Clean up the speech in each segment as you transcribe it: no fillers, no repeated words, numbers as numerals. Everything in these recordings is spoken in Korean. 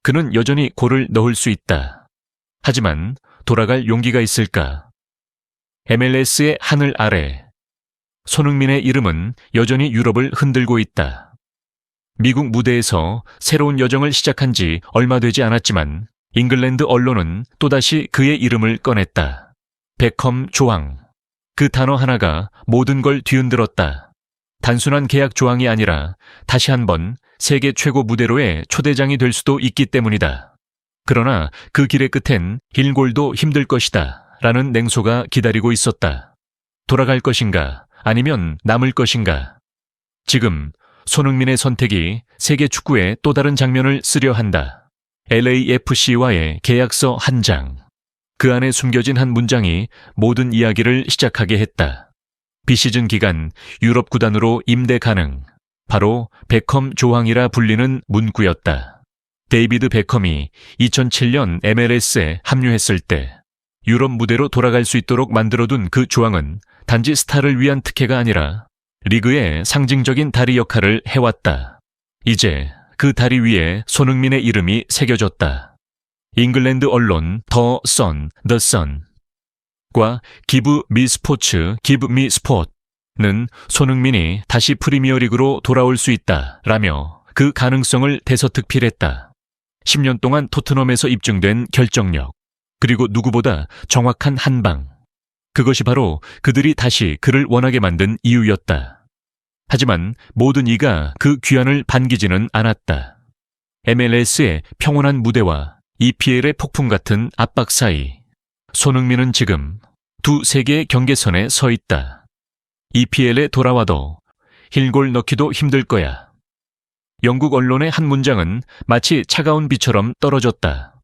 그는 여전히 골을 넣을 수 있다. 하지만 돌아갈 용기가 있을까? MLS의 하늘 아래. 손흥민의 이름은 여전히 유럽을 흔들고 있다. 미국 무대에서 새로운 여정을 시작한 지 얼마 되지 않았지만 잉글랜드 언론은 또다시 그의 이름을 꺼냈다. 베컴 조항. 그 단어 하나가 모든 걸 뒤흔들었다. 단순한 계약 조항이 아니라 다시 한번 세계 최고 무대로의 초대장이 될 수도 있기 때문이다. 그러나 그 길의 끝엔 힐골도 힘들 것이다 라는 냉소가 기다리고 있었다. 돌아갈 것인가 아니면 남을 것인가. 지금 손흥민의 선택이 세계 축구의 또 다른 장면을 쓰려 한다. LAFC와의 계약서 한 장. 그 안에 숨겨진 한 문장이 모든 이야기를 시작하게 했다. 비시즌 기간 유럽 구단으로 임대 가능. 바로 베컴 조항이라 불리는 문구였다. 데이비드 베컴이 2007년 MLS에 합류했을 때 유럽 무대로 돌아갈 수 있도록 만들어둔 그 조항은 단지 스타를 위한 특혜가 아니라 리그의 상징적인 다리 역할을 해왔다. 이제 그 다리 위에 손흥민의 이름이 새겨졌다. 잉글랜드 언론 더 선, The Sun과 Give Me Sports, Give Me Sport는 손흥민이 다시 프리미어리그로 돌아올 수 있다 라며 그 가능성을 대서특필했다. 10년 동안 토트넘에서 입증된 결정력, 그리고 누구보다 정확한 한방. 그것이 바로 그들이 다시 그를 원하게 만든 이유였다. 하지만 모든 이가 그 귀환을 반기지는 않았다. MLS의 평온한 무대와 EPL의 폭풍 같은 압박 사이, 손흥민은 지금 두 세계의 경계선에 서 있다. EPL에 돌아와도 힐골 넣기도 힘들 거야. 영국 언론의 한 문장은 마치 차가운 비처럼 떨어졌다.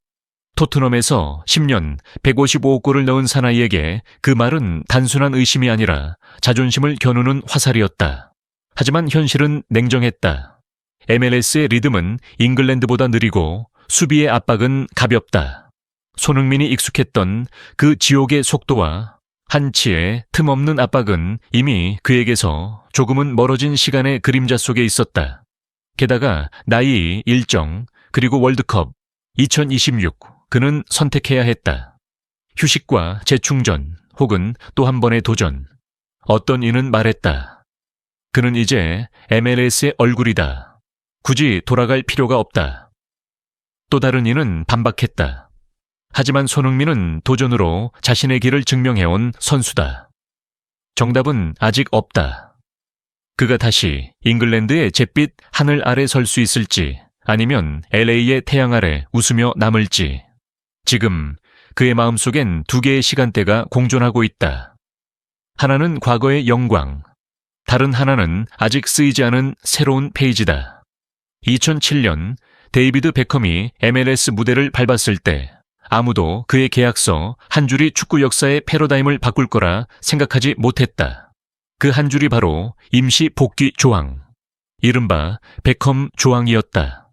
토트넘에서 10년 155억 골을 넣은 사나이에게 그 말은 단순한 의심이 아니라 자존심을 겨누는 화살이었다. 하지만 현실은 냉정했다. MLS의 리듬은 잉글랜드보다 느리고 수비의 압박은 가볍다. 손흥민이 익숙했던 그 지옥의 속도와 한치의 틈없는 압박은 이미 그에게서 조금은 멀어진 시간의 그림자 속에 있었다. 게다가 나이 일정, 그리고 월드컵 2026, 그는 선택해야 했다. 휴식과 재충전, 혹은 또 한 번의 도전. 어떤 이는 말했다. 그는 이제 MLS의 얼굴이다. 굳이 돌아갈 필요가 없다. 또 다른 이는 반박했다. 하지만 손흥민은 도전으로 자신의 길을 증명해온 선수다. 정답은 아직 없다. 그가 다시 잉글랜드의 잿빛 하늘 아래 설 수 있을지, 아니면 LA의 태양 아래 웃으며 남을지. 지금 그의 마음속엔 두 개의 시간대가 공존하고 있다. 하나는 과거의 영광, 다른 하나는 아직 쓰이지 않은 새로운 페이지다. 2007년 데이비드 베컴이 MLS 무대를 밟았을 때 아무도 그의 계약서 한 줄이 축구 역사의 패러다임을 바꿀 거라 생각하지 못했다. 그 한 줄이 바로 임시 복귀 조항, 이른바 베컴 조항이었다.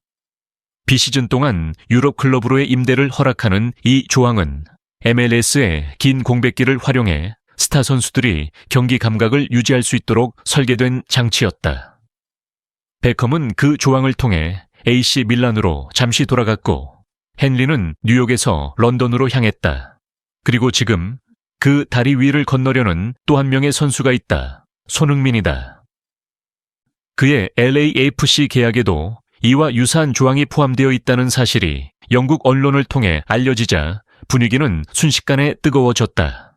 비시즌 동안 유럽 클럽으로의 임대를 허락하는 이 조항은 MLS의 긴 공백기를 활용해 스타 선수들이 경기 감각을 유지할 수 있도록 설계된 장치였다. 베컴은 그 조항을 통해 AC 밀란으로 잠시 돌아갔고, 헨리는 뉴욕에서 런던으로 향했다. 그리고 지금 그 다리 위를 건너려는 또 한 명의 선수가 있다. 손흥민이다. 그의 LAFC 계약에도 이와 유사한 조항이 포함되어 있다는 사실이 영국 언론을 통해 알려지자 분위기는 순식간에 뜨거워졌다.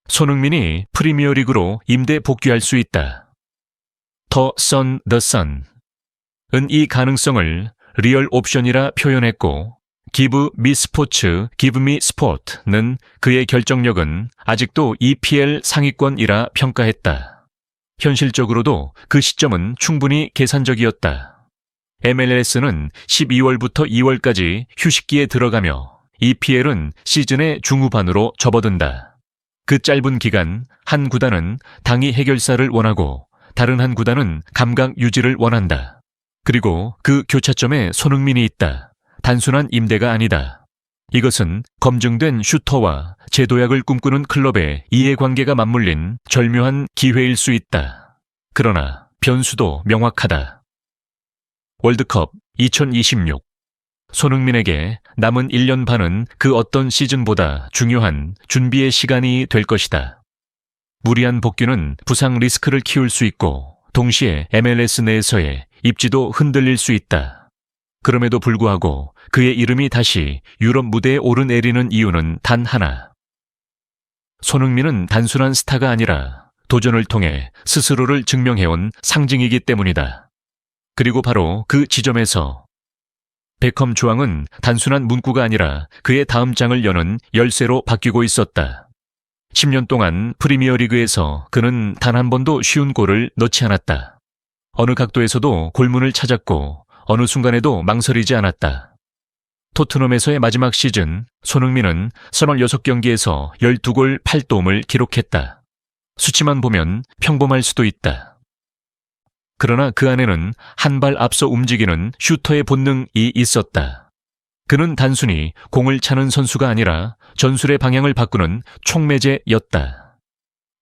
손흥민이 프리미어리그로 임대 복귀할 수 있다. 더 선, The Sun은 이 가능성을 리얼 옵션이라 표현했고, Give Me Sports, Give Me Sport는 그의 결정력은 아직도 EPL 상위권이라 평가했다. 현실적으로도 그 시점은 충분히 계산적이었다. MLS는 12월부터 2월까지 휴식기에 들어가며 EPL은 시즌의 중후반으로 접어든다. 그 짧은 기간 한 구단은 당위 해결사를 원하고 다른 한 구단은 감각 유지를 원한다. 그리고 그 교차점에 손흥민이 있다. 단순한 임대가 아니다. 이것은 검증된 슈터와 재도약을 꿈꾸는 클럽의 이해관계가 맞물린 절묘한 기회일 수 있다. 그러나 변수도 명확하다. 월드컵 2026. 손흥민에게 남은 1년 반은 그 어떤 시즌보다 중요한 준비의 시간이 될 것이다. 무리한 복귀는 부상 리스크를 키울 수 있고 동시에 MLS 내에서의 입지도 흔들릴 수 있다. 그럼에도 불구하고 그의 이름이 다시 유럽 무대에 오르내리는 이유는 단 하나. 손흥민은 단순한 스타가 아니라 도전을 통해 스스로를 증명해온 상징이기 때문이다. 그리고 바로 그 지점에서 베컴 조항은 단순한 문구가 아니라 그의 다음 장을 여는 열쇠로 바뀌고 있었다. 10년 동안 프리미어리그에서 그는 단 한 번도 쉬운 골을 넣지 않았다. 어느 각도에서도 골문을 찾았고 어느 순간에도 망설이지 않았다. 토트넘에서의 마지막 시즌, 손흥민은 36경기에서 12골 8도움을 기록했다. 수치만 보면 평범할 수도 있다. 그러나 그 안에는 한 발 앞서 움직이는 슈터의 본능이 있었다. 그는 단순히 공을 차는 선수가 아니라 전술의 방향을 바꾸는 촉매제였다.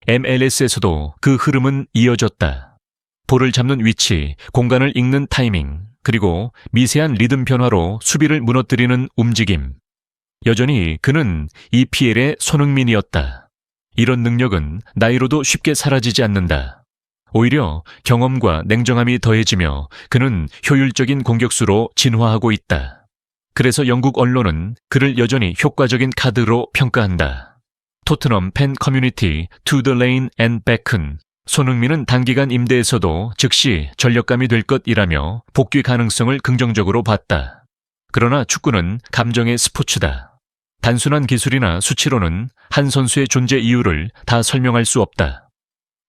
MLS에서도 그 흐름은 이어졌다. 볼을 잡는 위치, 공간을 읽는 타이밍, 그리고 미세한 리듬 변화로 수비를 무너뜨리는 움직임. 여전히 그는 EPL의 손흥민이었다. 이런 능력은 나이로도 쉽게 사라지지 않는다. 오히려 경험과 냉정함이 더해지며 그는 효율적인 공격수로 진화하고 있다. 그래서 영국 언론은 그를 여전히 효과적인 카드로 평가한다. 토트넘 팬 커뮤니티 To the Lane and Back은 손흥민은 단기간 임대에서도 즉시 전력감이 될 것이라며 복귀 가능성을 긍정적으로 봤다. 그러나 축구는 감정의 스포츠다. 단순한 기술이나 수치로는 한 선수의 존재 이유를 다 설명할 수 없다.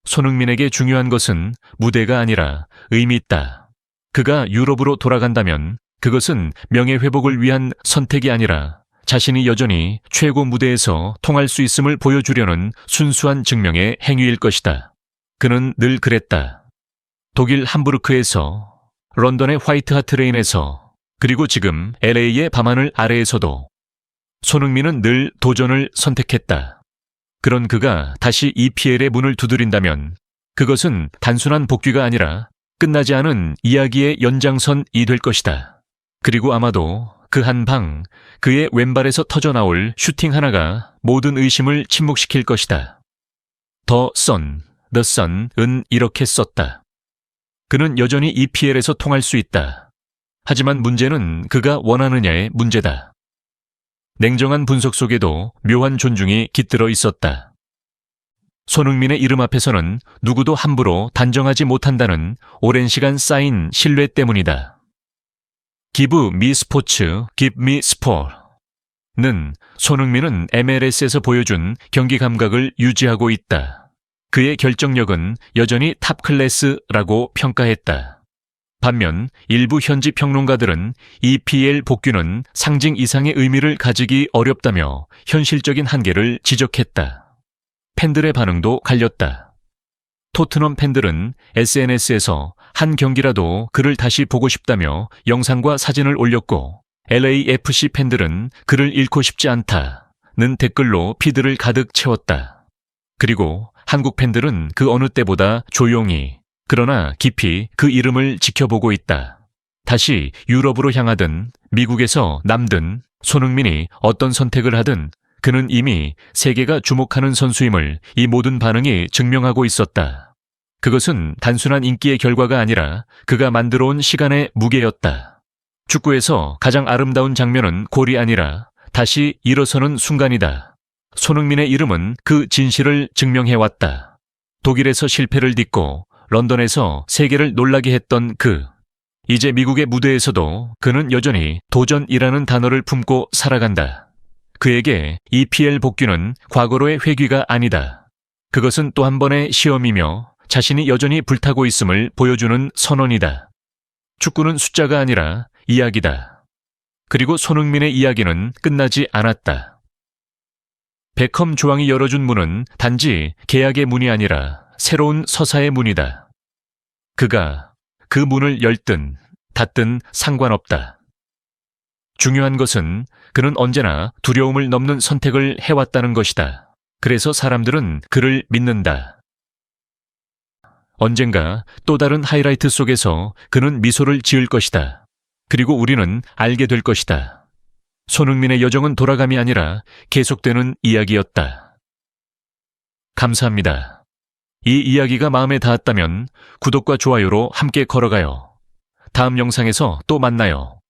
손흥민에게 중요한 것은 무대가 아니라 의미 있다. 그가 유럽으로 돌아간다면 그것은 명예회복을 위한 선택이 아니라 자신이 여전히 최고 무대에서 통할 수 있음을 보여주려는 순수한 증명의 행위일 것이다. 그는 늘 그랬다. 독일 함부르크에서, 런던의 화이트 하트레인에서, 그리고 지금 LA의 밤하늘 아래에서도 손흥민은 늘 도전을 선택했다. 그런 그가 다시 EPL의 문을 두드린다면 그것은 단순한 복귀가 아니라 끝나지 않은 이야기의 연장선이 될 것이다. 그리고 아마도 그 한 방, 그의 왼발에서 터져나올 슈팅 하나가 모든 의심을 침묵시킬 것이다. 더 선, The Sun은 이렇게 썼다. 그는 여전히 EPL에서 통할 수 있다. 하지만 문제는 그가 원하느냐의 문제다. 냉정한 분석 속에도 묘한 존중이 깃들어 있었다. 손흥민의 이름 앞에서는 누구도 함부로 단정하지 못한다는 오랜 시간 쌓인 신뢰 때문이다. Give me sports, give me sport는 손흥민은 MLS에서 보여준 경기 감각을 유지하고 있다. 그의 결정력은 여전히 탑 클래스라고 평가했다. 반면 일부 현지 평론가들은 EPL 복귀는 상징 이상의 의미를 가지기 어렵다며 현실적인 한계를 지적했다. 팬들의 반응도 갈렸다. 토트넘 팬들은 SNS에서 한 경기라도 그를 다시 보고 싶다며 영상과 사진을 올렸고 LAFC 팬들은 그를 잃고 싶지 않다는 댓글로 피드를 가득 채웠다. 그리고 한국 팬들은 그 어느 때보다 조용히 그러나 깊이 그 이름을 지켜보고 있다. 다시 유럽으로 향하든 미국에서 남든 손흥민이 어떤 선택을 하든 그는 이미 세계가 주목하는 선수임을 이 모든 반응이 증명하고 있었다. 그것은 단순한 인기의 결과가 아니라 그가 만들어온 시간의 무게였다. 축구에서 가장 아름다운 장면은 골이 아니라 다시 일어서는 순간이다. 손흥민의 이름은 그 진실을 증명해왔다. 독일에서 실패를 딛고 런던에서 세계를 놀라게 했던 이제 미국의 무대에서도 그는 여전히 도전이라는 단어를 품고 살아간다. 그에게 EPL 복귀는 과거로의 회귀가 아니다. 그것은 또 한 번의 시험이며 자신이 여전히 불타고 있음을 보여주는 선언이다. 축구는 숫자가 아니라 이야기다. 그리고 손흥민의 이야기는 끝나지 않았다. 베컴 조항이 열어준 문은 단지 계약의 문이 아니라 새로운 서사의 문이다. 그가 그 문을 열든 닫든 상관없다. 중요한 것은 그는 언제나 두려움을 넘는 선택을 해왔다는 것이다. 그래서 사람들은 그를 믿는다. 언젠가 또 다른 하이라이트 속에서 그는 미소를 지을 것이다. 그리고 우리는 알게 될 것이다. 손흥민의 여정은 돌아감이 아니라 계속되는 이야기였다. 감사합니다. 이 이야기가 마음에 닿았다면 구독과 좋아요로 함께 걸어가요. 다음 영상에서 또 만나요.